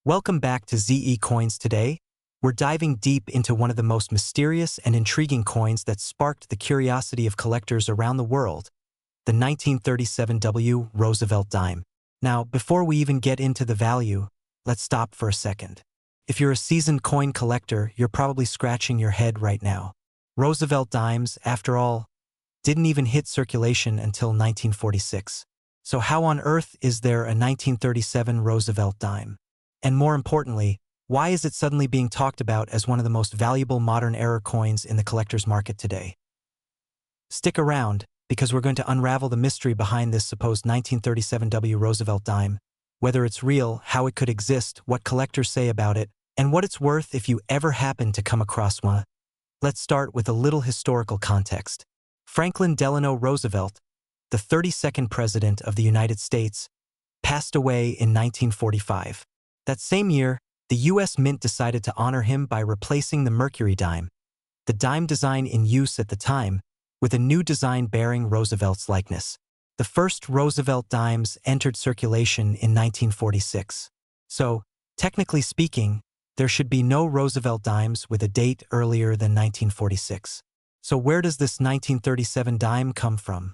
Welcome back to ZE Coins. Today, we're diving deep into one of the most mysterious and intriguing coins that sparked the curiosity of collectors around the world, the 1937 Roosevelt dime. Now, before we even get into the value, let's stop for a second. If you're a seasoned coin collector, you're probably scratching your head right now. Roosevelt dimes, after all, didn't even hit circulation until 1946. So how on earth is there a 1937 Roosevelt dime? And more importantly, why is it suddenly being talked about as one of the most valuable modern-era coins in the collector's market today? Stick around, because we're going to unravel the mystery behind this supposed 1937 Roosevelt dime, whether it's real, how it could exist, what collectors say about it, and what it's worth if you ever happen to come across one. Let's start with a little historical context. Franklin Delano Roosevelt, the 32nd President of the United States, passed away in 1945. That same year, the U.S. Mint decided to honor him by replacing the mercury dime, the dime design in use at the time, with a new design bearing Roosevelt's likeness. The first Roosevelt dimes entered circulation in 1946. So, technically speaking, there should be no Roosevelt dimes with a date earlier than 1946. So where does this 1937 dime come from?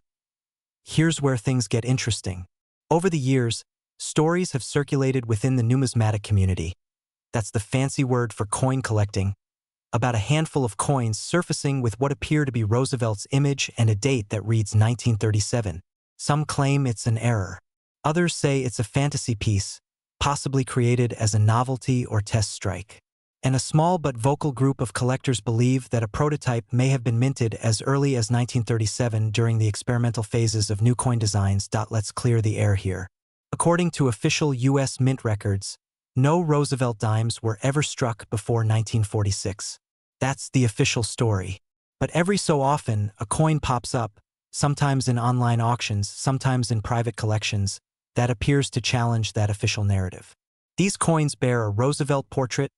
Here's where things get interesting. Over the years, stories have circulated within the numismatic community. That's the fancy word for coin collecting, about a handful of coins surfacing with what appear to be Roosevelt's image and a date that reads 1937. Some claim it's an error. Others say it's a fantasy piece, possibly created as a novelty or test strike. And a small but vocal group of collectors believe that a prototype may have been minted as early as 1937 during the experimental phases of new coin designs. Let's clear the air here. According to official U.S. Mint records, no Roosevelt dimes were ever struck before 1946. That's the official story. But every so often, a coin pops up, sometimes in online auctions, sometimes in private collections, that appears to challenge that official narrative. These coins bear a Roosevelt portrait,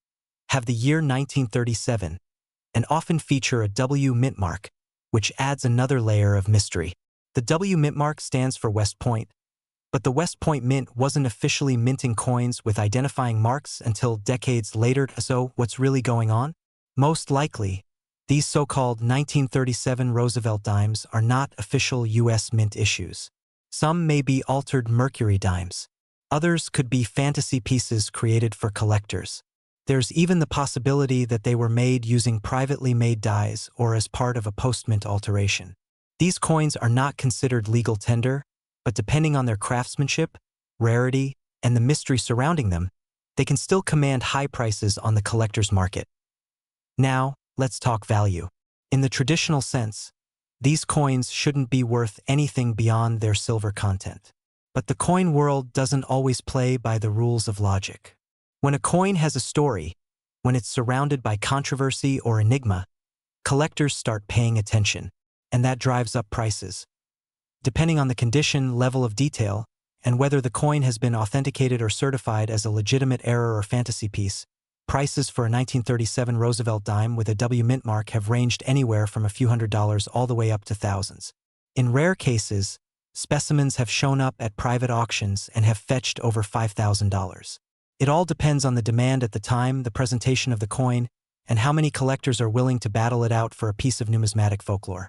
have the year 1937, and often feature a W mint mark, which adds another layer of mystery. The W mint mark stands for West Point, but the West Point Mint wasn't officially minting coins with identifying marks until decades later. So what's really going on? Most likely, these so-called 1937 Roosevelt dimes are not official U.S. Mint issues. Some may be altered mercury dimes. Others could be fantasy pieces created for collectors. There's even the possibility that they were made using privately made dies or as part of a post-mint alteration. These coins are not considered legal tender, but depending on their craftsmanship, rarity, and the mystery surrounding them, they can still command high prices on the collector's market. Now, let's talk value. In the traditional sense, these coins shouldn't be worth anything beyond their silver content. But the coin world doesn't always play by the rules of logic. When a coin has a story, when it's surrounded by controversy or enigma, collectors start paying attention, and that drives up prices. Depending on the condition, level of detail, and whether the coin has been authenticated or certified as a legitimate error or fantasy piece, prices for a 1937 Roosevelt dime with a W mint mark have ranged anywhere from a few $100s all the way up to thousands. In rare cases, specimens have shown up at private auctions and have fetched over $5,000. It all depends on the demand at the time, the presentation of the coin, and how many collectors are willing to battle it out for a piece of numismatic folklore.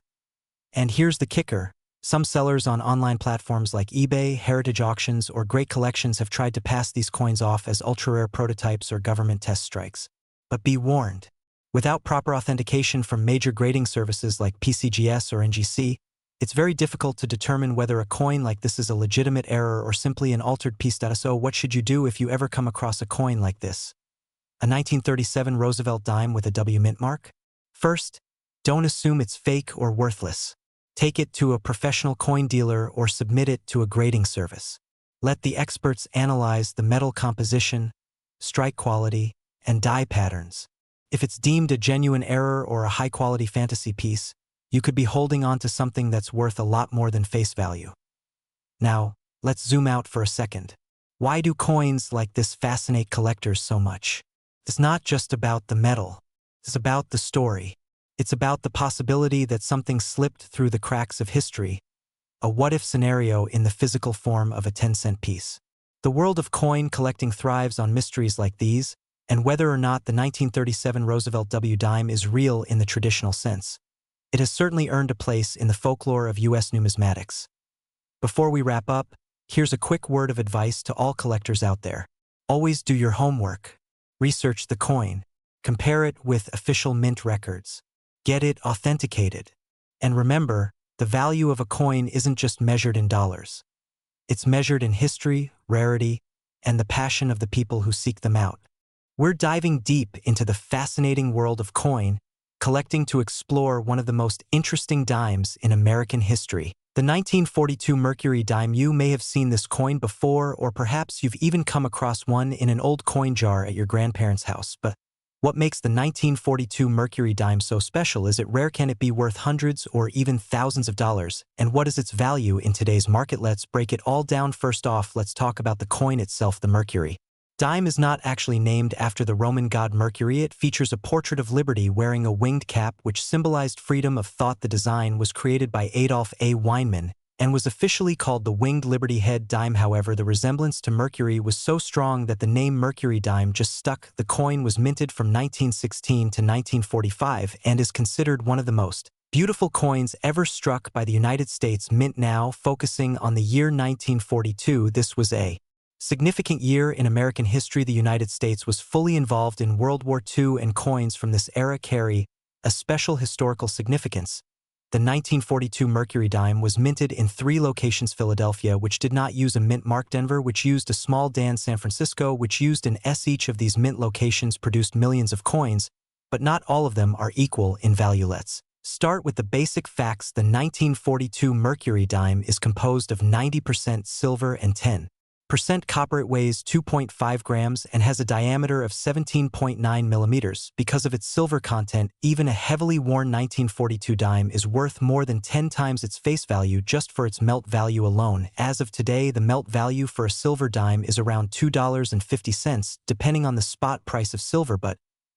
And here's the kicker. Some sellers on online platforms like eBay, heritage auctions, or great collections have tried to pass these coins off as ultra-rare prototypes or government test strikes. But be warned, without proper authentication from major grading services like PCGS or NGC, it's very difficult to determine whether a coin like this is a legitimate error or simply an altered piece. So what should you do if you ever come across a coin like this? A 1937 Roosevelt dime with a W mint mark? First, don't assume it's fake or worthless. Take it to a professional coin dealer or submit it to a grading service. Let the experts analyze the metal composition, strike quality, and die patterns. If it's deemed a genuine error or a high-quality fantasy piece, you could be holding on to something that's worth a lot more than face value. Now, let's zoom out for a second. Why do coins like this fascinate collectors so much? It's not just about the metal. It's about the story. It's about the possibility that something slipped through the cracks of history, a what-if scenario in the physical form of a 10-cent piece. The world of coin collecting thrives on mysteries like these, and whether or not the 1937 Roosevelt W dime is real in the traditional sense, it has certainly earned a place in the folklore of U.S. numismatics. Before we wrap up, here's a quick word of advice to all collectors out there. Always do your homework. Research the coin. Compare it with official mint records. Get it authenticated. And remember, the value of a coin isn't just measured in dollars. It's measured in history, rarity, and the passion of the people who seek them out. We're diving deep into the fascinating world of coin, collecting to explore one of the most interesting dimes in American history. The 1942 Mercury dime. You may have seen this coin before, or perhaps you've even come across one in an old coin jar at your grandparents' house. But what makes the 1942 Mercury dime so special? Is it rare? Can it be worth hundreds or even thousands of dollars? And what is its value in today's market? Let's break it all down. First off, let's talk about the coin itself. The Mercury dime is not actually named after the Roman god Mercury. It features a portrait of Liberty wearing a winged cap which symbolized freedom of thought. The design was created by Adolf A. Weinman and was officially called the Winged Liberty Head dime. However, the resemblance to Mercury was so strong that the name Mercury dime just stuck. The coin was minted from 1916 to 1945 and is considered one of the most beautiful coins ever struck by the United States Mint. Now, focusing on the year 1942, this was a significant year in American history. The United States was fully involved in World War II, and coins from this era carry a special historical significance. The 1942 Mercury dime was minted in 3 locations: Philadelphia, which did not use a mint mark; Denver, which used a small Dan; San Francisco, which used an S. Each of these mint locations produced millions of coins, but not all of them are equal in value. Let's start with the basic facts. The 1942 Mercury dime is composed of 90% silver and 10% copper. It weighs 2.5 grams and has a diameter of 17.9 millimeters. Because of its silver content, even a heavily worn 1942 dime is worth more than 10 times its face value just for its melt value alone. As of today, the melt value for a silver dime is around $2.50, depending on the spot price of silver. But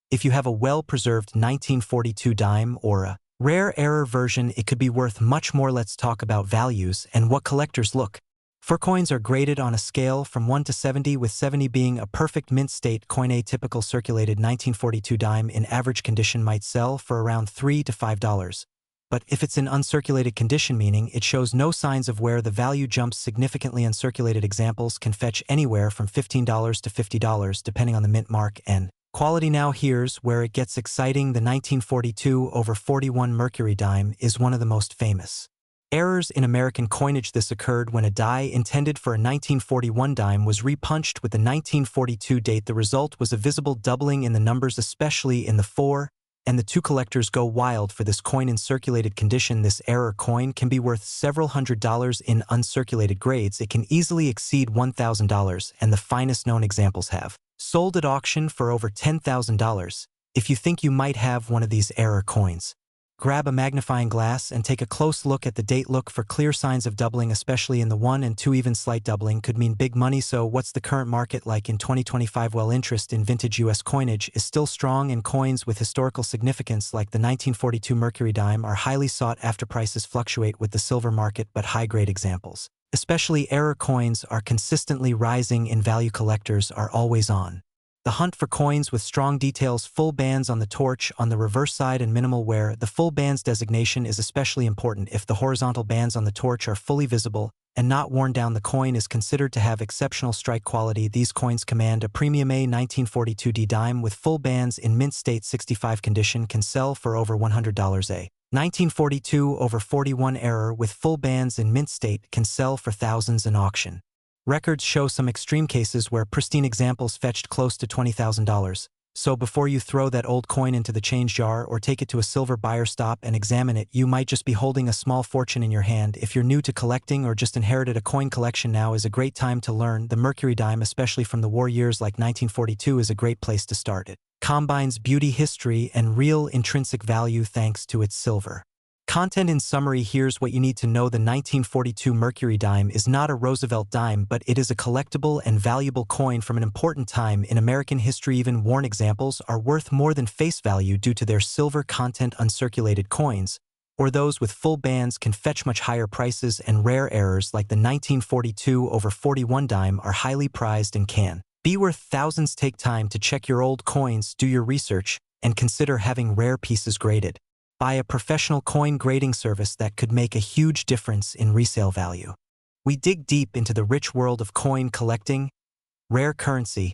if you have a well-preserved 1942 dime or a rare error version, it could be worth much more. Let's talk about values and what collectors look for. Coins are graded on a scale from 1 to 70, with 70 being a perfect mint state coin. A typical circulated 1942 dime in average condition might sell for around $3 to $5. But if it's in uncirculated condition, meaning it shows no signs of wear, the value jumps significantly. Uncirculated examples can fetch anywhere from $15 to $50, depending on the mint mark and quality. Now here's where it gets exciting. The 1942/41 Mercury dime is one of the most famous errors in American coinage. This occurred when a die intended for a 1941 dime was repunched with the 1942 date. The result was a visible doubling in the numbers, especially in the 4 and the 2. Collectors go wild for this coin in circulated condition. This error coin can be worth several $100s in uncirculated grades. It can easily exceed $1,000, and the finest known examples have sold at auction for over $10,000. If you think you might have one of these error coins, grab a magnifying glass and take a close look at the date. Look for clear signs of doubling, especially in the 1 and 2. Even slight doubling could mean big money. So what's the current market like in 2025? Well, interest in vintage U.S. coinage is still strong, and coins with historical significance like the 1942 Mercury dime are highly sought after. Prices fluctuate with the silver market, but high-grade examples, especially error coins, are consistently rising in value. Collectors are always on the hunt for coins with strong details, full bands on the torch on the reverse side, and minimal wear. The full bands designation is especially important. If the horizontal bands on the torch are fully visible and not worn down, the coin is considered to have exceptional strike quality. These coins command a premium. A 1942 dime with full bands in mint state 65 condition can sell for over $100. A 1942/41 error with full bands in mint state can sell for thousands in auction. Records show some extreme cases where pristine examples fetched close to $20,000. So before you throw that old coin into the change jar or take it to a silver buyer, stop and examine it. You might just be holding a small fortune in your hand. If you're new to collecting or just inherited a coin collection, now is a great time to learn. The Mercury dime, especially from the war years like 1942, is a great place to start. It combines beauty, history, and real intrinsic value thanks to its silver content. In summary, here's what you need to know. The 1942 Mercury dime is not a Roosevelt dime, but it is a collectible and valuable coin from an important time in American history. Even worn examples are worth more than face value due to their silver content. Uncirculated coins or those with full bands can fetch much higher prices, and rare errors like the 1942/41 dime are highly prized and can be worth thousands. Take time to check your old coins, do your research, and consider having rare pieces graded by a professional coin grading service that could make a huge difference in resale value. We dig deep into the rich world of coin collecting, rare currency,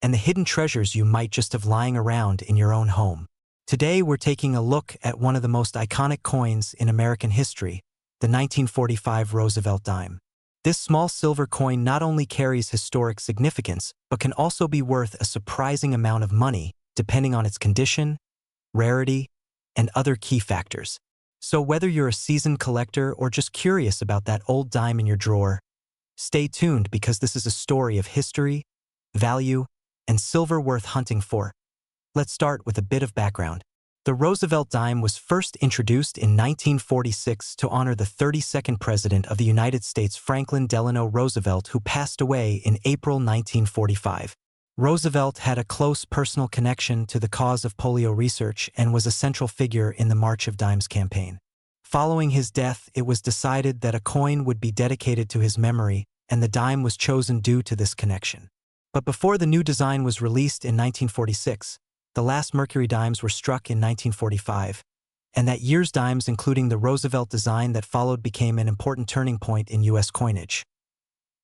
and the hidden treasures you might just have lying around in your own home. Today we're taking a look at one of the most iconic coins in American history, the 1945 Roosevelt dime. This small silver coin not only carries historic significance, but can also be worth a surprising amount of money, depending on its condition, rarity, and other key factors. So whether you're a seasoned collector or just curious about that old dime in your drawer, stay tuned because this is a story of history, value, and silver worth hunting for. Let's start with a bit of background. The Roosevelt dime was first introduced in 1946 to honor the 32nd President of the United States, Franklin Delano Roosevelt, who passed away in April 1945. Roosevelt had a close personal connection to the cause of polio research and was a central figure in the March of Dimes campaign. Following his death, it was decided that a coin would be dedicated to his memory, and the dime was chosen due to this connection. But before the new design was released in 1946, the last mercury dimes were struck in 1945, and that year's dimes, including the Roosevelt design that followed, became an important turning point in U.S. coinage.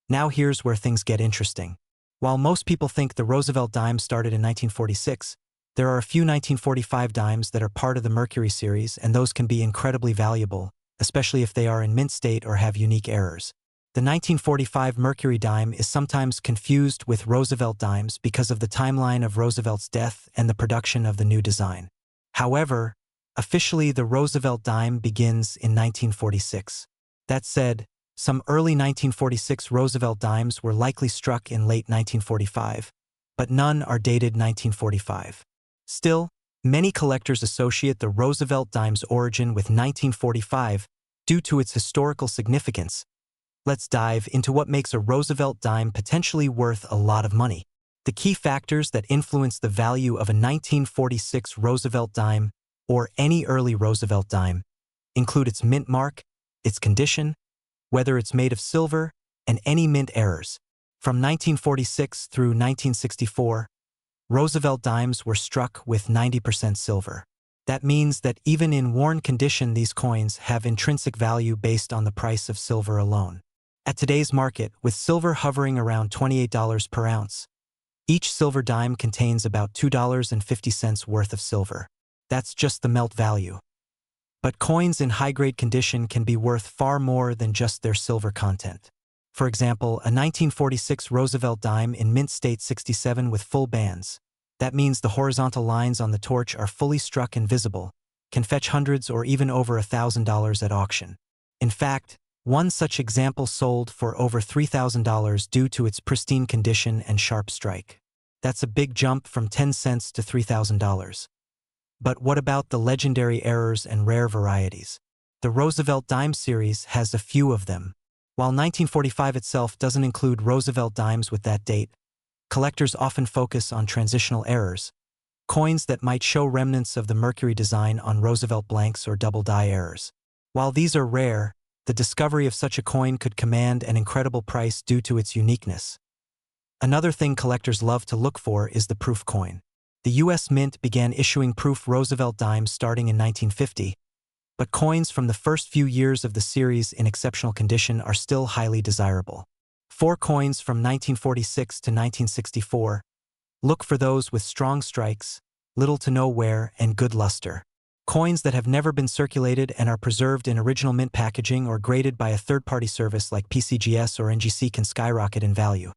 Now here's where things get interesting. While most people think the Roosevelt dime started in 1946, there are a few 1945 dimes that are part of the Mercury series, and those can be incredibly valuable, especially if they are in mint state or have unique errors. The 1945 Mercury dime is sometimes confused with Roosevelt dimes because of the timeline of Roosevelt's death and the production of the new design. However, officially the Roosevelt dime begins in 1946. That said, some early 1946 Roosevelt dimes were likely struck in late 1945, but none are dated 1945. Still, many collectors associate the Roosevelt dime's origin with 1945 due to its historical significance. Let's dive into what makes a Roosevelt dime potentially worth a lot of money. The key factors that influence the value of a 1946 Roosevelt dime, or any early Roosevelt dime, include its mint mark, its condition, whether it's made of silver, and any mint errors. From 1946 through 1964, Roosevelt dimes were struck with 90% silver. That means that even in worn condition, these coins have intrinsic value based on the price of silver alone. At today's market, with silver hovering around $28 per ounce, each silver dime contains about $2.50 worth of silver. That's just the melt value. But coins in high-grade condition can be worth far more than just their silver content. For example, a 1946 Roosevelt dime in mint state 67 with full bands, that means the horizontal lines on the torch are fully struck and visible, can fetch hundreds or even over $1,000 at auction. In fact, one such example sold for over $3,000 due to its pristine condition and sharp strike. That's a big jump from 10 cents to $3,000. But what about the legendary errors and rare varieties? The Roosevelt dime series has a few of them. While 1945 itself doesn't include Roosevelt dimes with that date, collectors often focus on transitional errors, coins that might show remnants of the Mercury design on Roosevelt blanks or double die errors. While these are rare, the discovery of such a coin could command an incredible price due to its uniqueness. Another thing collectors love to look for is the proof coin. The U.S. Mint began issuing proof Roosevelt dimes starting in 1950, but coins from the first few years of the series in exceptional condition are still highly desirable. 4 coins from 1946 to 1964. Look for those with strong strikes, little to no wear, and good luster. Coins that have never been circulated and are preserved in original mint packaging or graded by a third-party service like PCGS or NGC can skyrocket in value.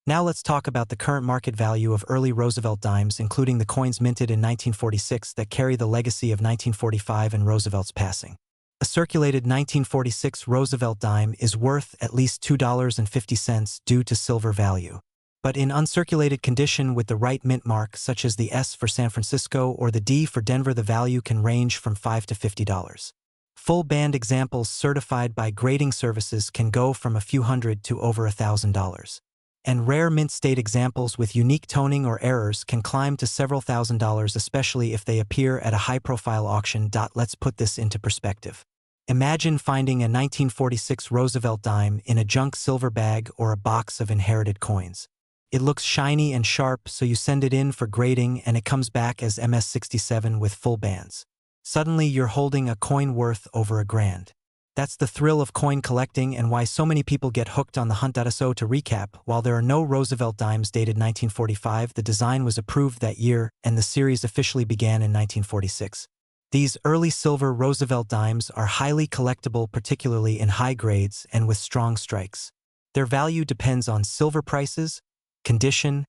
Now let's talk about the current market value of early Roosevelt dimes, including the coins minted in 1946 that carry the legacy of 1945 and Roosevelt's passing. A circulated 1946 Roosevelt dime is worth at least $2.50 due to silver value. But in uncirculated condition with the right mint mark, such as the S for San Francisco or the D for Denver, the value can range from $5 to $50. Full band examples certified by grading services can go from a few hundred to over $1,000. And rare mint state examples with unique toning or errors can climb to several $1,000s, especially if they appear at a high-profile auction. Let's put this into perspective. Imagine finding a 1946 Roosevelt dime in a junk silver bag or a box of inherited coins. It looks shiny and sharp, so you send it in for grading and it comes back as MS-67 with full bands. Suddenly you're holding a coin worth over $1,000. That's the thrill of coin collecting and why so many people get hooked on the hunt. So to recap, while there are no Roosevelt dimes dated 1945, the design was approved that year and the series officially began in 1946. These early silver Roosevelt dimes are highly collectible, particularly in high grades and with strong strikes. Their value depends on silver prices, condition,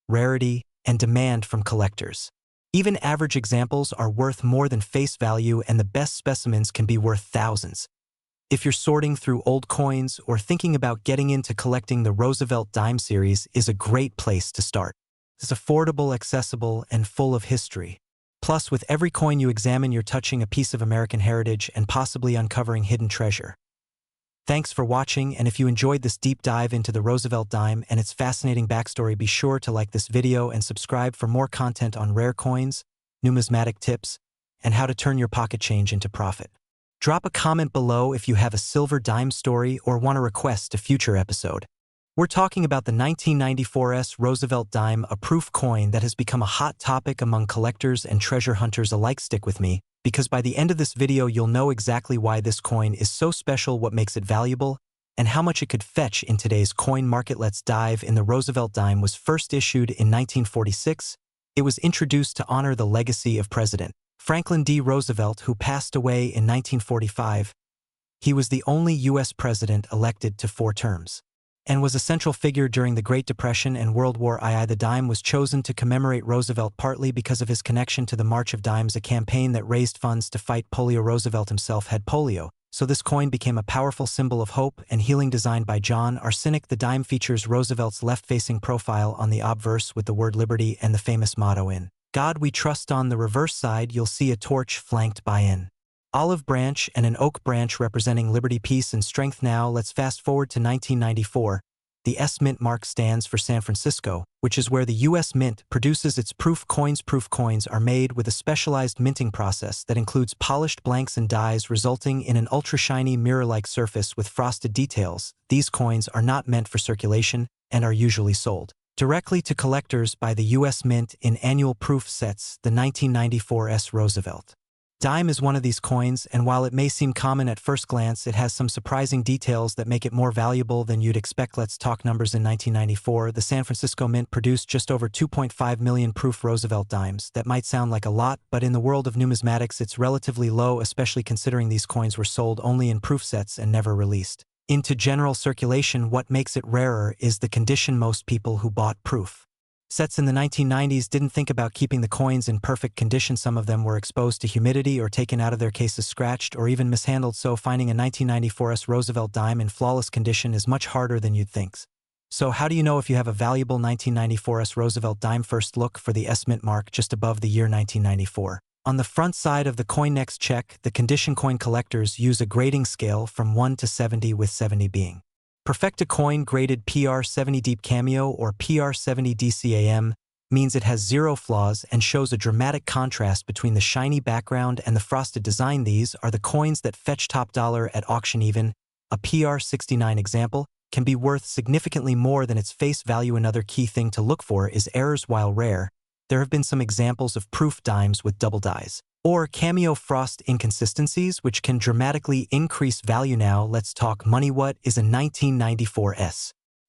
rarity, and demand from collectors. Even average examples are worth more than face value, and the best specimens can be worth thousands. If you're sorting through old coins or thinking about getting into collecting, the Roosevelt dime series is a great place to start. It's affordable, accessible, and full of history. Plus, with every coin you examine, you're touching a piece of American heritage and possibly uncovering hidden treasure. Thanks for watching, and if you enjoyed this deep dive into the Roosevelt dime and its fascinating backstory, be sure to like this video and subscribe for more content on rare coins, numismatic tips, and how to turn your pocket change into profit. Drop a comment below if you have a silver dime story or want to request a future episode. We're talking about the 1994 Roosevelt dime, a proof coin that has become a hot topic among collectors and treasure hunters alike. Stick with me, because by the end of this video you'll know exactly why this coin is so special, what makes it valuable, and how much it could fetch in today's coin market. Let's dive in. The Roosevelt dime was first issued in 1946. It was introduced to honor the legacy of President Franklin D. Roosevelt, who passed away in 1945. He was the only U.S. president elected to 4 terms, and was a central figure during the Great Depression and World War II. The dime was chosen to commemorate Roosevelt partly because of his connection to the March of Dimes, a campaign that raised funds to fight polio. Roosevelt himself had polio, so this coin became a powerful symbol of hope and healing. Designed by John Arsenic, the dime features Roosevelt's left-facing profile on the obverse with the word liberty and the famous motto, "In God We Trust." On the reverse side, you'll see a torch flanked by an olive branch and an oak branch representing liberty, peace, and strength. Now let's fast forward to 1994. The S Mint mark stands for San Francisco, which is where the U.S. Mint produces its proof coins. Proof coins are made with a specialized minting process that includes polished blanks and dies, resulting in an ultra-shiny mirror-like surface with frosted details. These coins are not meant for circulation and are usually sold directly to collectors by the U.S. Mint in annual proof sets. The 1994 Roosevelt dime is one of these coins, and while it may seem common at first glance, it has some surprising details that make it more valuable than you'd expect. Let's talk numbers. In 1994, the San Francisco Mint produced just over 2.5 million proof Roosevelt dimes. That might sound like a lot, but in the world of numismatics it's relatively low, especially considering these coins were sold only in proof sets and never released into general circulation. What makes it rarer is the condition. Most people who bought proof sets in the 1990s didn't think about keeping the coins in perfect condition. Some of them were exposed to humidity or taken out of their cases scratched or even mishandled, so finding a 1994 Roosevelt dime in flawless condition is much harder than you'd think. So how do you know if you have a valuable 1994 Roosevelt dime? First, look for the S Mint mark just above the year 1994. On the front side of the coin. Next, check the condition. Coin collectors use a grading scale from 1 to 70, with 70 being perfect. A coin graded PR70 Deep Cameo or PR70 DCAM means it has 0 flaws and shows a dramatic contrast between the shiny background and the frosted design. These are the coins that fetch top dollar at auction. Even a PR69 example can be worth significantly more than its face value. Another key thing to look for is errors. While rare, there have been some examples of proof dimes with double dies or cameo frost inconsistencies, which can dramatically increase value. Now let's talk money. What is a 1994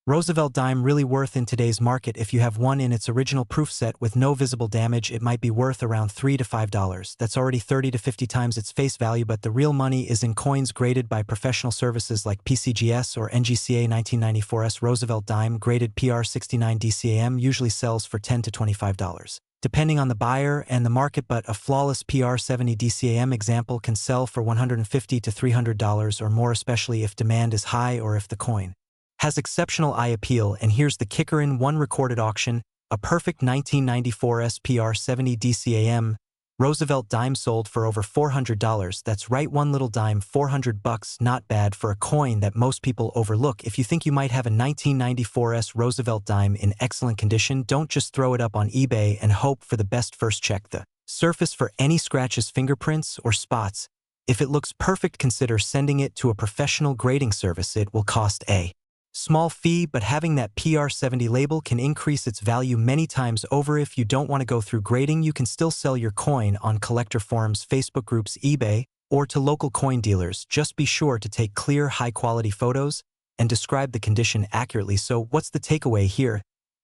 Roosevelt dime really worth in today's market? If you have one in its original proof set with no visible damage, it might be worth around $3 to $5. That's already 30 to 50 times its face value, but the real money is in coins graded by professional services like PCGS or NGCA. 1994 Roosevelt dime graded PR69 DCAM usually sells for $10 to $25, depending on the buyer and the market, but a flawless PR70 DCAM example can sell for $150 to $300 or more, especially if demand is high or if the coin has exceptional eye appeal. And here's the kicker: in one recorded auction, a perfect 1994 PR70 DCAM Roosevelt dime sold for over $400. That's right, one little dime, $400. Not bad for a coin that most people overlook. If you think you might have a 1994's Roosevelt dime in excellent condition, don't just throw it up on eBay and hope for the best. First, check the surface for any scratches, fingerprints, or spots. If it looks perfect, consider sending it to a professional grading service. It will cost a small fee, but having that PR70 label can increase its value many times over. If you don't want to go through grading, you can still sell your coin on collector forums, Facebook groups, eBay, or to local coin dealers. Just be sure to take clear, high-quality photos and describe the condition accurately. So what's the takeaway here?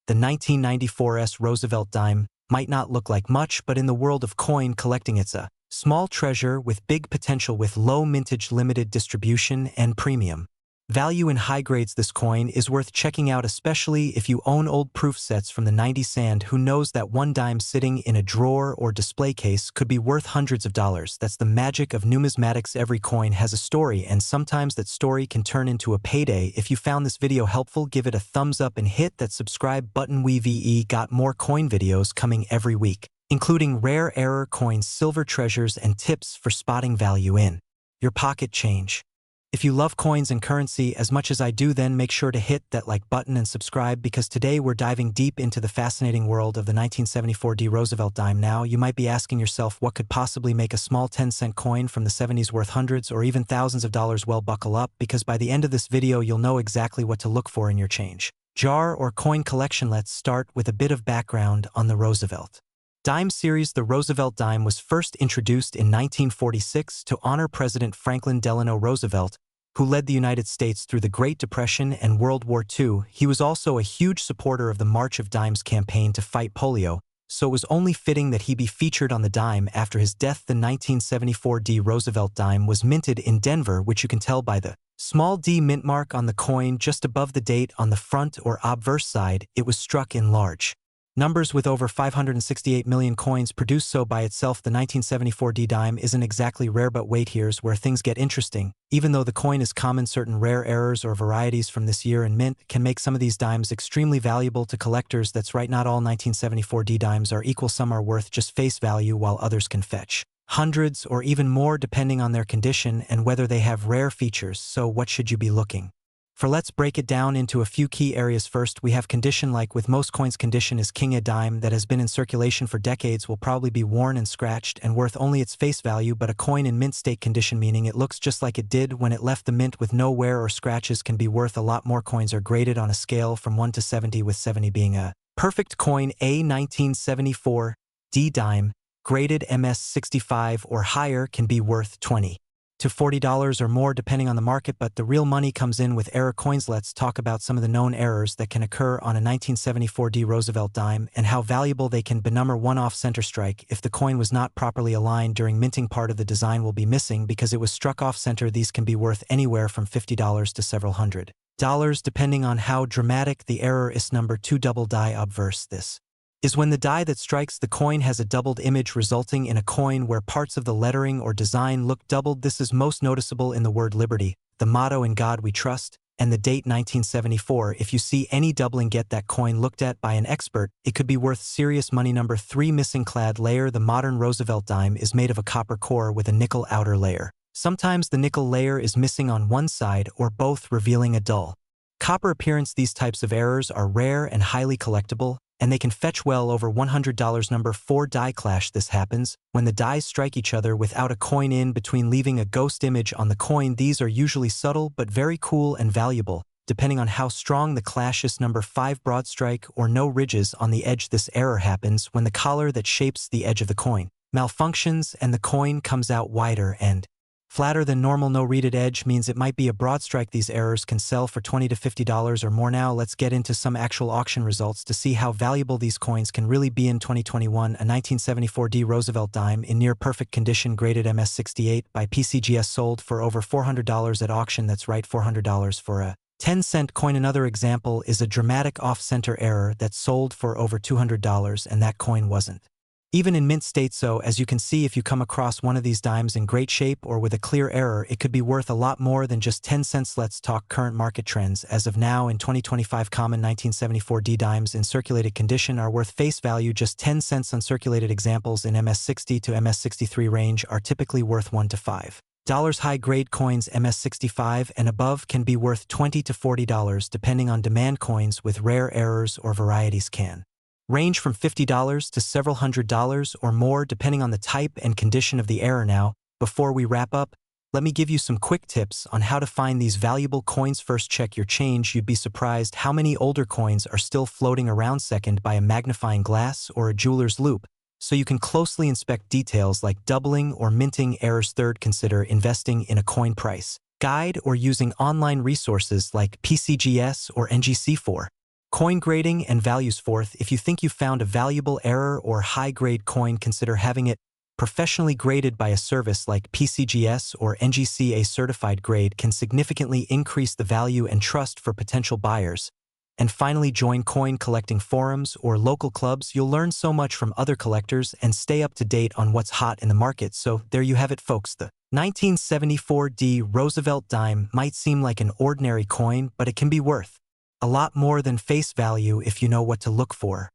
The 1994's Roosevelt dime might not look like much, but in the world of coin collecting, it's a small treasure with big potential, with low mintage, limited distribution, and premium value in high grades. This coin is worth checking out, especially if you own old proof sets from the 90s. And who knows, that one dime sitting in a drawer or display case could be worth hundreds of dollars. That's the magic of numismatics. Every coin has a story, and sometimes that story can turn into a payday. If you found this video helpful, give it a thumbs up and hit that subscribe button. We've got more coin videos coming every week, including rare error coins, silver treasures, and tips for spotting value in your pocket change. If you love coins and currency as much as I do, then make sure to hit that like button and subscribe, because today we're diving deep into the fascinating world of the 1974 Roosevelt dime. Now, you might be asking yourself, what could possibly make a small 10-cent coin from the 70s worth hundreds or even thousands of dollars? Well, buckle up, because by the end of this video, you'll know exactly what to look for in your change jar or coin collection. Let's start with a bit of background on the Roosevelt dime series. The Roosevelt dime was first introduced in 1946 to honor President Franklin Delano Roosevelt, who led the United States through the Great Depression and World War II. He was also a huge supporter of the March of Dimes campaign to fight polio, so it was only fitting that he be featured on the dime. After his death, the 1974 Roosevelt dime was minted in Denver, which you can tell by the small D mint mark on the coin just above the date on the front or obverse side. It was struck in large numbers with over 568 million coins produced. So by itself, the 1974 dime isn't exactly rare, but wait, here's where things get interesting. Even though the coin is common, certain rare errors or varieties from this year and mint can make some of these dimes extremely valuable to collectors. That's right, not all 1974 dimes are equal. Some are worth just face value, while others can fetch hundreds or even more depending on their condition and whether they have rare features. So what should you be looking for? Let's break it down into a few key areas. First, we have condition. Like with most coins, condition is king. A dime that has been in circulation for decades will probably be worn and scratched and worth only its face value, but a coin in mint state condition, meaning it looks just like it did when it left the mint with no wear or scratches, can be worth a lot more. Coins are graded on a scale from 1 to 70, with 70 being a perfect coin. A 1974 D dime graded MS65 or higher can be worth $20 to $40 or more depending on the market, but the real money comes in with error coins. Let's talk about some of the known errors that can occur on a 1974 Roosevelt dime and how valuable they can be. Number 1, off center strike. If the coin was not properly aligned during minting, part of the design will be missing because it was struck off center. These can be worth anywhere from $50 to several $100s depending on how dramatic the error is. Number 2, double die obverse. This is when the die that strikes the coin has a doubled image, resulting in a coin where parts of the lettering or design look doubled. This is most noticeable in the word liberty, the motto "In God We Trust," and the date 1974. If you see any doubling, get that coin looked at by an expert. It could be worth serious money. Number 3, missing clad layer. The modern Roosevelt dime is made of a copper core with a nickel outer layer. Sometimes the nickel layer is missing on one side or both, revealing a dull copper appearance. These types of errors are rare and highly collectible, and they can fetch well over $100. Number 4, die clash. This happens when the dies strike each other without a coin in between, leaving a ghost image on the coin. These are usually subtle but very cool and valuable, depending on how strong the clash is. Number 5, broad strike or no ridges on the edge. This error happens when the collar that shapes the edge of the coin malfunctions and the coin comes out wider and flatter than normal. No reeded edge means it might be a broad strike. These errors can sell for $20 to $50 or more. Now let's get into some actual auction results to see how valuable these coins can really be in 2021. A 1974 Roosevelt dime in near perfect condition, graded MS68 by PCGS, sold for over $400 at auction. That's right, $400 for a 10-cent coin. Another example is a dramatic off-center error that sold for over $200, and that coin wasn't Even in mint state, so as you can see, if you come across one of these dimes in great shape or with a clear error, it could be worth a lot more than just 10 cents. Let's talk current market trends. As of now, in 2025, common 1974 D dimes in circulated condition are worth face value just 10 cents. Uncirculated examples in MS60 to MS63 range are typically worth $1 to $5. High-grade coins MS65 and above can be worth $20 to $40 depending on demand. Coins with rare errors or varieties can range from $50 to several $100s or more depending on the type and condition of the error. Now, before we wrap up, let me give you some quick tips on how to find these valuable coins. First, check your change. You'd be surprised how many older coins are still floating around. Second, buy a magnifying glass or a jeweler's loupe so you can closely inspect details like doubling or minting errors. Third, consider investing in a coin price guide or using online resources like PCGS or NGC for coin grading and values. Fourth, if you think you found a valuable error or high-grade coin, consider having it professionally graded by a service like PCGS or NGC. A certified grade can significantly increase the value and trust for potential buyers. And finally, join coin collecting forums or local clubs. You'll learn so much from other collectors and stay up to date on what's hot in the market. So there you have it, folks. The 1974 D Roosevelt dime might seem like an ordinary coin, but it can be worth a lot more than face value if you know what to look for.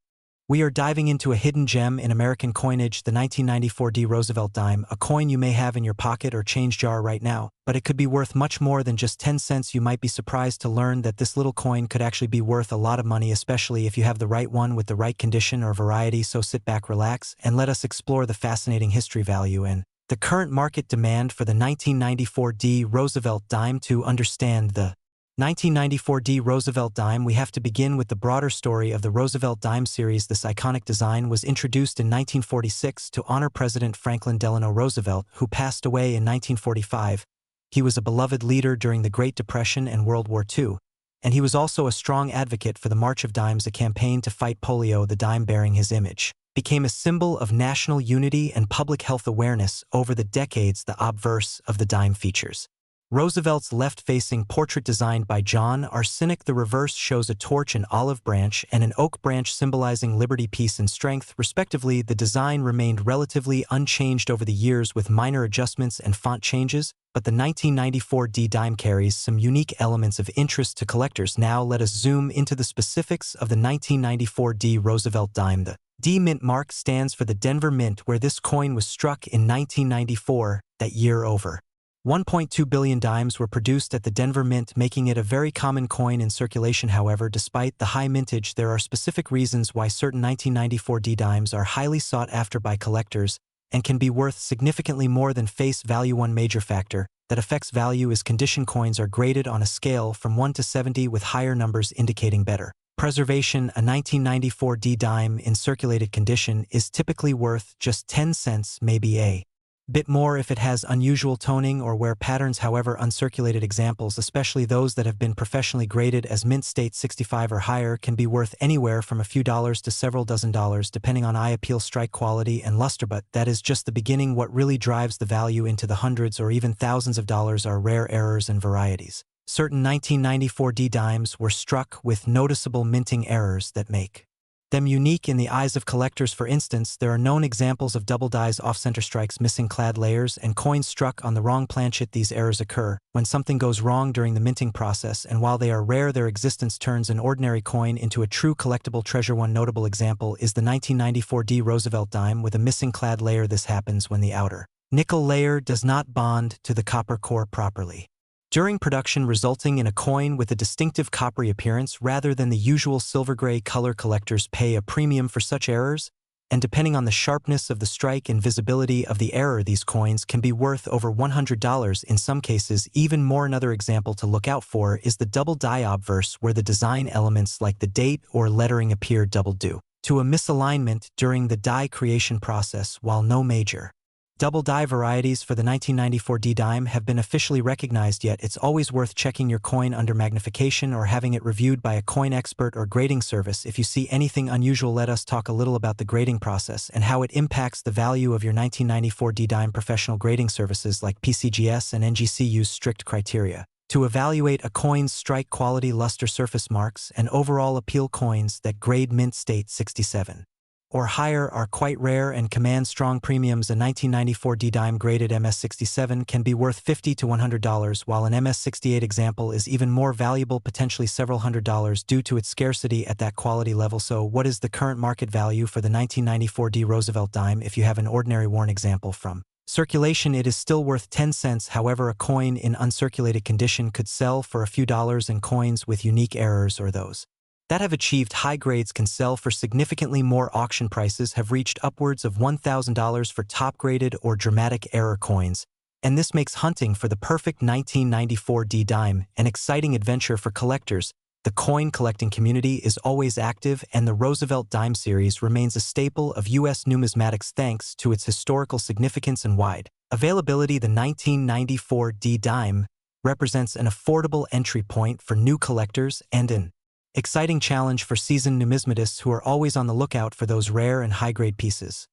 We are diving into a hidden gem in American coinage, the 1994 D Roosevelt dime, a coin you may have in your pocket or change jar right now, but it could be worth much more than just 10 cents. You might be surprised to learn that this little coin could actually be worth a lot of money, especially if you have the right one with the right condition or variety. So sit back, relax, and let us explore the fascinating history, value, and the current market demand for the 1994 D Roosevelt dime. To understand the 1994 D Roosevelt dime, we have to begin with the broader story of the Roosevelt dime series. This iconic design was introduced in 1946 to honor President Franklin Delano Roosevelt, who passed away in 1945. He was a beloved leader during the Great Depression and World War II, and he was also a strong advocate for the March of Dimes, a campaign to fight polio. The dime, bearing his image, became a symbol of national unity and public health awareness. Over the decades, the obverse of the dime features Roosevelt's left-facing portrait designed by John R. Sinek. The reverse shows a torch, an olive branch, and an oak branch symbolizing liberty, peace, and strength, respectively. The design remained relatively unchanged over the years with minor adjustments and font changes, but the 1994 D dime carries some unique elements of interest to collectors. Now let us zoom into the specifics of the 1994 D Roosevelt dime. The D Mint mark stands for the Denver Mint, where this coin was struck in 1994. That year, over 1.2 billion dimes were produced at the Denver Mint, making it a very common coin in circulation. However, despite the high mintage, there are specific reasons why certain 1994 D dimes are highly sought after by collectors and can be worth significantly more than face value. One major factor that affects value is condition. Coins are graded on a scale from 1 to 70, with higher numbers indicating better preservation. A 1994 D dime in circulated condition is typically worth just 10 cents, maybe a bit more if it has unusual toning or wear patterns. However, uncirculated examples, especially those that have been professionally graded as mint state 65 or higher, can be worth anywhere from a few dollars to several dozen dollars depending on eye appeal, strike quality, and luster. But that is just the beginning. What really drives the value into the hundreds or even thousands of dollars are rare errors and varieties. Certain 1994 D dimes were struck with noticeable minting errors that make them unique in the eyes of collectors. For instance, there are known examples of double dies, off-center strikes, missing clad layers, and coins struck on the wrong planchet. These errors occur when something goes wrong during the minting process, and while they are rare, their existence turns an ordinary coin into a true collectible treasure. One notable example is the 1994 D Roosevelt dime with a missing clad layer. This happens when the outer nickel layer does not bond to the copper core properly during production, resulting in a coin with a distinctive coppery appearance rather than the usual silver-gray color. Collectors pay a premium for such errors, and depending on the sharpness of the strike and visibility of the error, these coins can be worth over $100, in some cases even more. Another example to look out for is the double die obverse, where the design elements like the date or lettering appear double due to a misalignment during the die creation process. While no major double die varieties for the 1994 D dime have been officially recognized yet, it's always worth checking your coin under magnification or having it reviewed by a coin expert or grading service. If you see anything unusual, let us talk a little about the grading process and how it impacts the value of your 1994 D dime. Professional grading services like PCGS and NGC use strict criteria to evaluate a coin's strike quality, luster, surface marks, and overall appeal. Coins that grade mint state 67 or higher are quite rare and command strong premiums. A 1994 D-dime graded MS-67 can be worth $50 to $100, while an MS-68 example is even more valuable, potentially several $100s, due to its scarcity at that quality level. So what is the current market value for the 1994 D Roosevelt dime? If you have an ordinary worn example from circulation, it is still worth 10 cents. However, a coin in uncirculated condition could sell for a few dollars, and coins with unique errors, or those that have achieved high grades, can sell for significantly more. Auction prices have reached upwards of $1,000 for top-graded or dramatic error coins, and this makes hunting for the perfect 1994 D dime an exciting adventure for collectors. The coin collecting community is always active, and the Roosevelt dime series remains a staple of U.S. numismatics thanks to its historical significance and wide availability. The 1994 D dime represents an affordable entry point for new collectors and an exciting challenge for seasoned numismatists who are always on the lookout for those rare and high-grade pieces.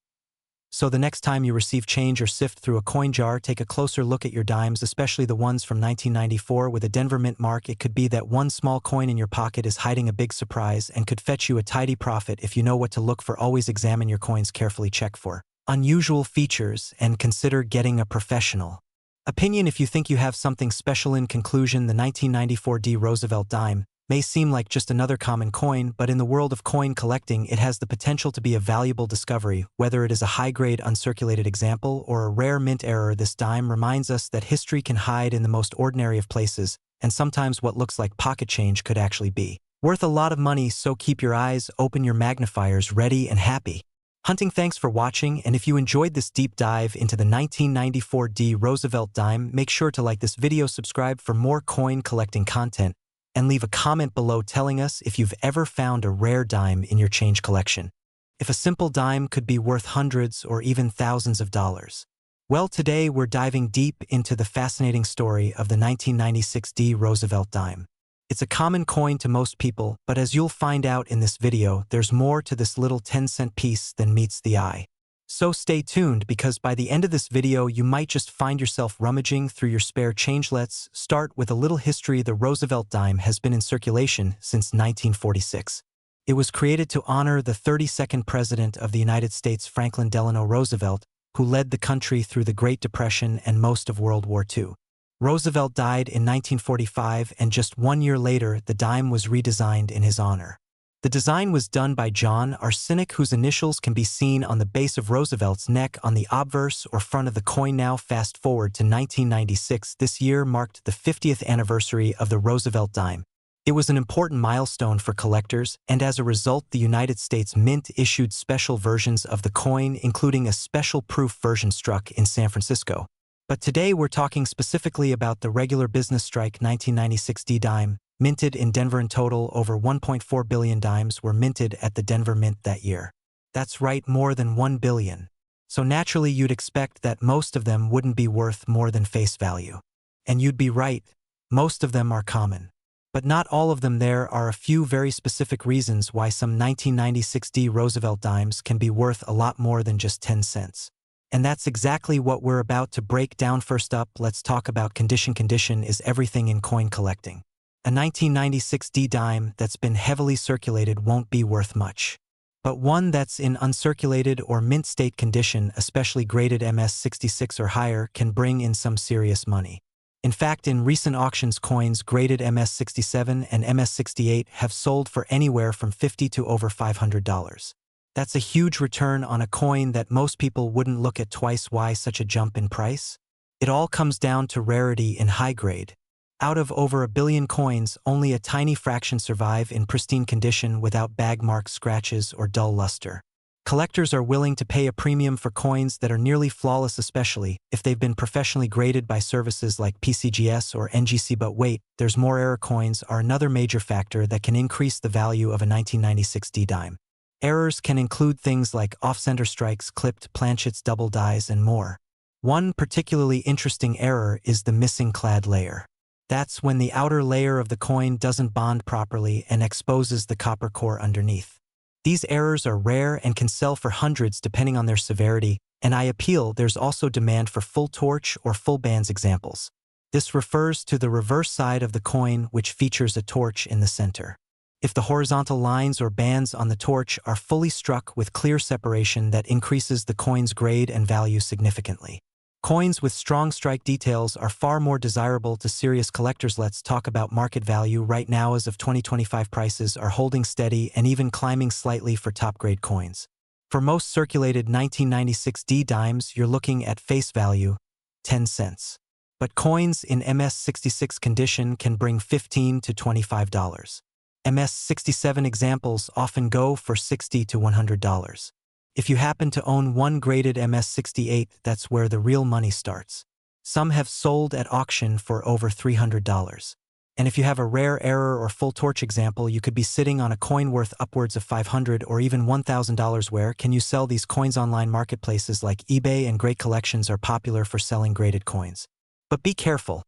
So the next time you receive change or sift through a coin jar, take a closer look at your dimes, especially the ones from 1994 with a Denver Mint mark. It could be that one small coin in your pocket is hiding a big surprise and could fetch you a tidy profit if you know what to look for. Always examine your coins carefully, check for unusual features, and consider getting a professional opinion if you think you have something special. In conclusion, the 1994 D Roosevelt dime may seem like just another common coin, but in the world of coin collecting, it has the potential to be a valuable discovery. Whether it is a high-grade uncirculated example or a rare mint error, this dime reminds us that history can hide in the most ordinary of places, and sometimes what looks like pocket change could actually be worth a lot of money. So keep your eyes open, your magnifiers ready, and happy hunting. Thanks for watching, and if you enjoyed this deep dive into the 1994 D Roosevelt dime, make sure to like this video, subscribe for more coin collecting content, and leave a comment below telling us if you've ever found a rare dime in your change collection. If a simple dime could be worth hundreds or even thousands of dollars. Well, today we're diving deep into the fascinating story of the 1996 D Roosevelt dime. It's a common coin to most people, but as you'll find out in this video, there's more to this little 10-cent piece than meets the eye. So stay tuned, because by the end of this video you might just find yourself rummaging through your spare change. Let's start with a little history. The Roosevelt dime has been in circulation since 1946. It was created to honor the 32nd President of the United States, Franklin Delano Roosevelt, who led the country through the Great Depression and most of World War II. Roosevelt died in 1945, and just 1 year later the dime was redesigned in his honor. The design was done by John Arsenic, whose initials can be seen on the base of Roosevelt's neck on the obverse or front of the coin. Now fast forward to 1996. This year marked the 50th anniversary of the Roosevelt dime. It was an important milestone for collectors, and as a result the United States Mint issued special versions of the coin, including a special proof version struck in San Francisco. But today we're talking specifically about the regular business strike 1996 D dime, minted in Denver. In total, over 1.4 billion dimes were minted at the Denver Mint that year. That's right, more than 1 billion. So naturally you'd expect that most of them wouldn't be worth more than face value. And you'd be right, most of them are common. But not all of them. There are a few very specific reasons why some 1996 D Roosevelt dimes can be worth a lot more than just 10 cents. And that's exactly what we're about to break down. First up, let's talk about condition. Condition is everything in coin collecting. A 1996 D dime that's been heavily circulated won't be worth much. But one that's in uncirculated or mint state condition, especially graded MS-66 or higher, can bring in some serious money. In fact, in recent auctions, coins graded MS-67 and MS-68 have sold for anywhere from $50 to over $500. That's a huge return on a coin that most people wouldn't look at twice. Why such a jump in price? It all comes down to rarity in high grade. Out of over 1 billion coins, only a tiny fraction survive in pristine condition without bag marks, scratches, or dull luster. Collectors are willing to pay a premium for coins that are nearly flawless, especially if they've been professionally graded by services like PCGS or NGC. But wait, there's more. Error coins are another major factor that can increase the value of a 1996 D dime. Errors can include things like off-center strikes, clipped planchets, double dies, and more. One particularly interesting error is the missing clad layer. That's when the outer layer of the coin doesn't bond properly and exposes the copper core underneath. These errors are rare and can sell for hundreds depending on their severity, and I appeal there's also demand for full torch or full bands examples. This refers to the reverse side of the coin, which features a torch in the center. If the horizontal lines or bands on the torch are fully struck with clear separation, that increases the coin's grade and value significantly. Coins with strong strike details are far more desirable to serious collectors. Let's talk about market value. Right now, as of 2025, prices are holding steady and even climbing slightly for top-grade coins. For most circulated 1996 D dimes, you're looking at face value, 10 cents. But coins in MS66 condition can bring $15 to $25. MS67 examples often go for $60 to $100. If you happen to own one graded MS68, that's where the real money starts. Some have sold at auction for over $300. And if you have a rare error or full torch example, you could be sitting on a coin worth upwards of $500 or even $1,000. Where can you sell these coins? Online marketplaces like eBay and great collections are popular for selling graded coins. But be careful.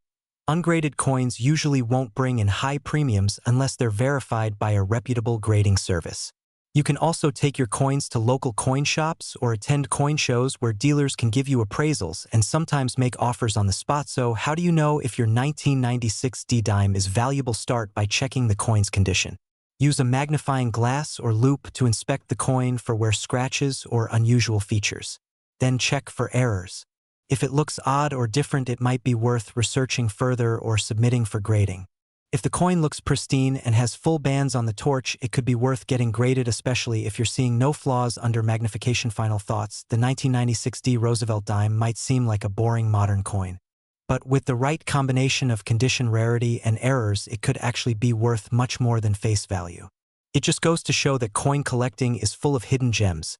Ungraded coins usually won't bring in high premiums unless they're verified by a reputable grading service. You can also take your coins to local coin shops or attend coin shows where dealers can give you appraisals and sometimes make offers on the spot. So how do you know if your 1996 D dime is valuable? Start by checking the coin's condition. Use a magnifying glass or loupe to inspect the coin for where scratches or unusual features. Then check for errors. If it looks odd or different, it might be worth researching further or submitting for grading. If the coin looks pristine and has full bands on the torch, it could be worth getting graded, especially if you're seeing no flaws under magnification. Final thoughts: the 1996 D Roosevelt dime might seem like a boring modern coin. But with the right combination of condition, rarity, and errors, it could actually be worth much more than face value. It just goes to show that coin collecting is full of hidden gems,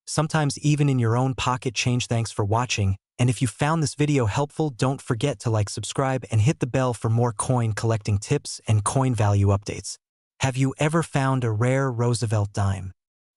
sometimes even in your own pocket change. Thanks for watching. And if you found this video helpful, don't forget to like, subscribe, and hit the bell for more coin collecting tips and coin value updates. Have you ever found a rare Roosevelt dime?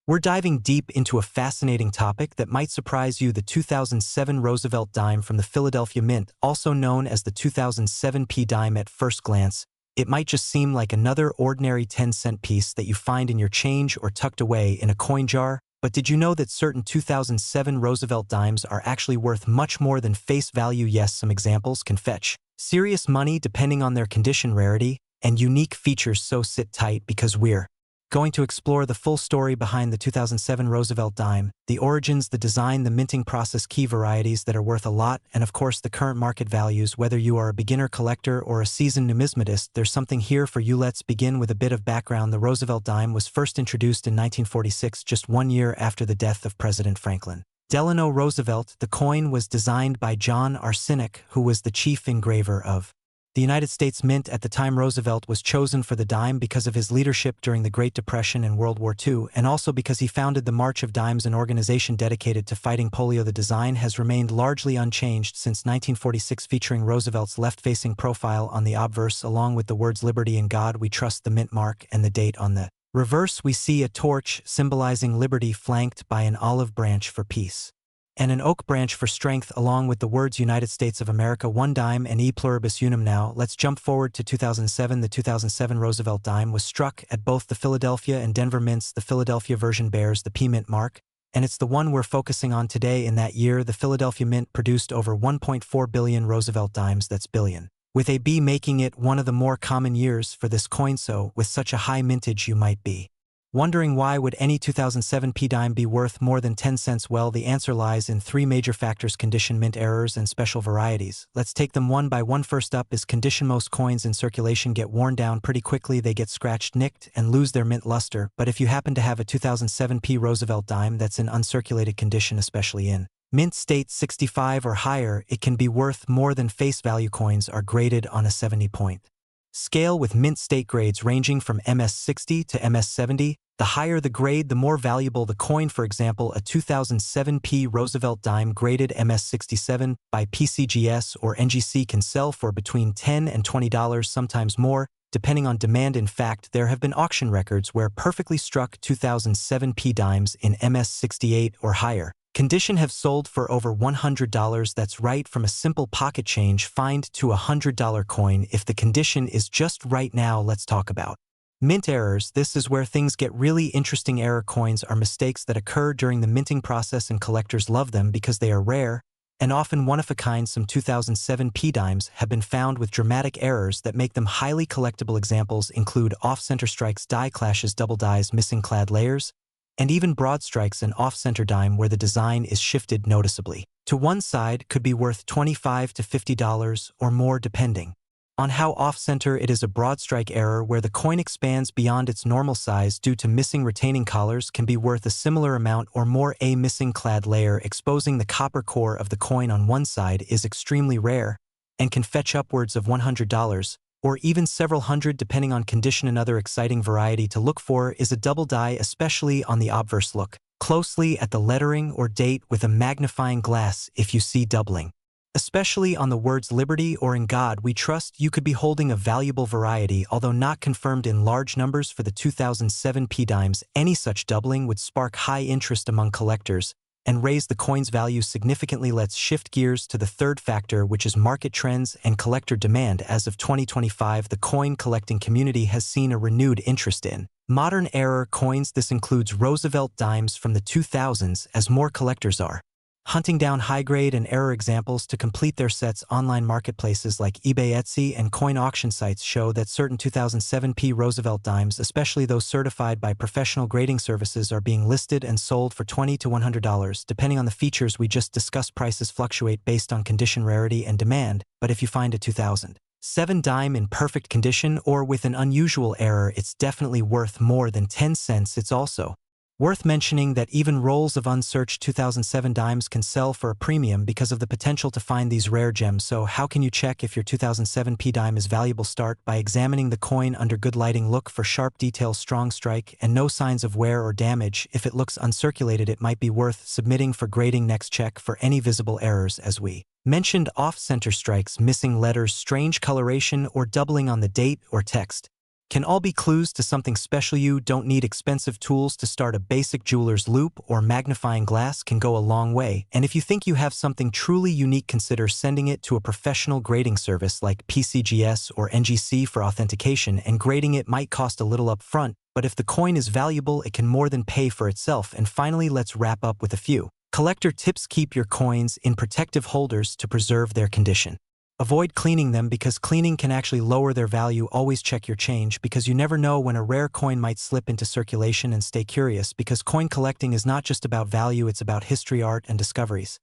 We're diving deep into a fascinating topic that might surprise you: the 2007 Roosevelt dime from the Philadelphia Mint, also known as the 2007 P dime. At first glance, it might just seem like another ordinary 10-cent piece that you find in your change or tucked away in a coin jar. But did you know that certain 2007 Roosevelt dimes are actually worth much more than face value? Yes, some examples can fetch serious money depending on their condition, rarity, and unique features. So sit tight, because we're going to explore the full story behind the 2007 Roosevelt dime, the origins, the design, the minting process, key varieties that are worth a lot, and of course the current market values. Whether you are a beginner collector or a seasoned numismatist, there's something here for you. Let's begin with a bit of background. The Roosevelt dime was first introduced in 1946, just 1 year after the death of President Franklin Delano Roosevelt. The coin was designed by John Arsenic, who was the chief engraver of the United States Mint at the time. Roosevelt was chosen for the dime because of his leadership during the Great Depression and World War II, and also because he founded the March of Dimes, an organization dedicated to fighting polio. The design has remained largely unchanged since 1946, featuring Roosevelt's left-facing profile on the obverse, along with the words "Liberty and God We Trust," the mint mark, and the date on the reverse. We see a torch symbolizing liberty flanked by an olive branch for peace, and an oak branch for strength, along with the words United States of America, one dime, and E pluribus unum. Now, let's jump forward to 2007. The 2007 Roosevelt dime was struck at both the Philadelphia and Denver mints. The Philadelphia version bears the P mint mark, and it's the one we're focusing on today. In that year, the Philadelphia Mint produced over 1.4 billion Roosevelt dimes, that's billion, with a B making it one of the more common years for this coin. So, with such a high mintage, you might be wondering, why would any 2007 P dime be worth more than 10 cents? Well, the answer lies in three major factors: condition, mint errors, and special varieties. Let's take them one by one. First up is condition. Most coins in circulation get worn down pretty quickly. They get scratched, nicked, and lose their mint luster. But if you happen to have a 2007 P Roosevelt dime that's in uncirculated condition, especially in mint state 65 or higher, it can be worth more than face value. Coins are graded on a 70-point scale, with mint state grades ranging from MS60 to MS70. The higher the grade, the more valuable the coin. For example, a 2007 P Roosevelt dime graded MS67 by PCGS or NGC can sell for between $10 and $20, sometimes more, depending on demand. In fact, there have been auction records where perfectly struck 2007 P dimes in MS68 or higher condition have sold for over $100. That's right from a simple pocket change find to a $100 coin if the condition is just right. Now let's talk about mint errors. This is where things get really interesting. Error coins are mistakes that occur during the minting process, and collectors love them because they are rare and often one-of-a-kind. Some 2007 p-dimes have been found with dramatic errors that make them highly collectible. Examples include off-center strikes, die clashes, double dies, missing clad layers, and even broad strikes. An off-center dime where the design is shifted noticeably to one side could be worth $25 to $50 or more depending on how off-center it is. A broad strike error where the coin expands beyond its normal size due to missing retaining collars can be worth a similar amount or more. A missing clad layer exposing the copper core of the coin on one side is extremely rare and can fetch upwards of $100 or even several hundred depending on condition. Another exciting variety to look for is a double die, especially on the obverse. Look closely at the lettering or date with a magnifying glass if you see doubling, especially on the words Liberty or In God We Trust. You could be holding a valuable variety, although not confirmed in large numbers. For the 2007 p-dimes, any such doubling would spark high interest among collectors and raise the coin's value significantly. Let's shift gears to the third factor, which is market trends and collector demand. As of 2025, the coin collecting community has seen a renewed interest in modern era coins. This includes Roosevelt dimes from the 2000s, as more collectors are hunting down high-grade and error examples to complete their sets. Online marketplaces like eBay, Etsy, and coin auction sites show that certain 2007 p Roosevelt dimes, especially those certified by professional grading services, are being listed and sold for $20 to $100, depending on the features we just discussed. Prices fluctuate based on condition, rarity, and demand, but if you find a 2007 dime in perfect condition or with an unusual error, it's definitely worth more than 10 cents. It's also worth mentioning that even rolls of unsearched 2007 dimes can sell for a premium because of the potential to find these rare gems. So how can you check if your 2007 p-dime is valuable? Start by examining the coin under good lighting. Look for sharp details, strong strike, and no signs of wear or damage. If it looks uncirculated, it might be worth submitting for grading. Next, check for any visible errors. As we mentioned, off-center strikes, missing letters, strange coloration, or doubling on the date or text can all be clues to something special. You don't need expensive tools to start. A basic jeweler's loupe or magnifying glass can go a long way, and if you think you have something truly unique, consider sending it to a professional grading service like PCGS or NGC for authentication, and grading it might cost a little up front, but if the coin is valuable, it can more than pay for itself. And finally, let's wrap up with a few collector tips. Keep your coins in protective holders to preserve their condition. Avoid cleaning them because cleaning can actually lower their value. Always check your change because you never know when a rare coin might slip into circulation. And stay curious because coin collecting is not just about value, it's about history, art, and discoveries.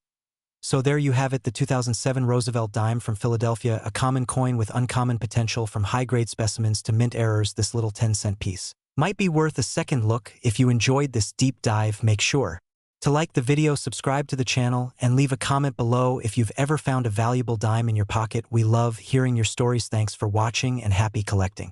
So there you have it, the 2007 Roosevelt dime from Philadelphia, a common coin with uncommon potential. From high-grade specimens to mint errors, this little 10-cent piece might be worth a second look. If you enjoyed this deep dive, make sure to like the video, subscribe to the channel, and leave a comment below if you've ever found a valuable dime in your pocket. We love hearing your stories. Thanks for watching and happy collecting.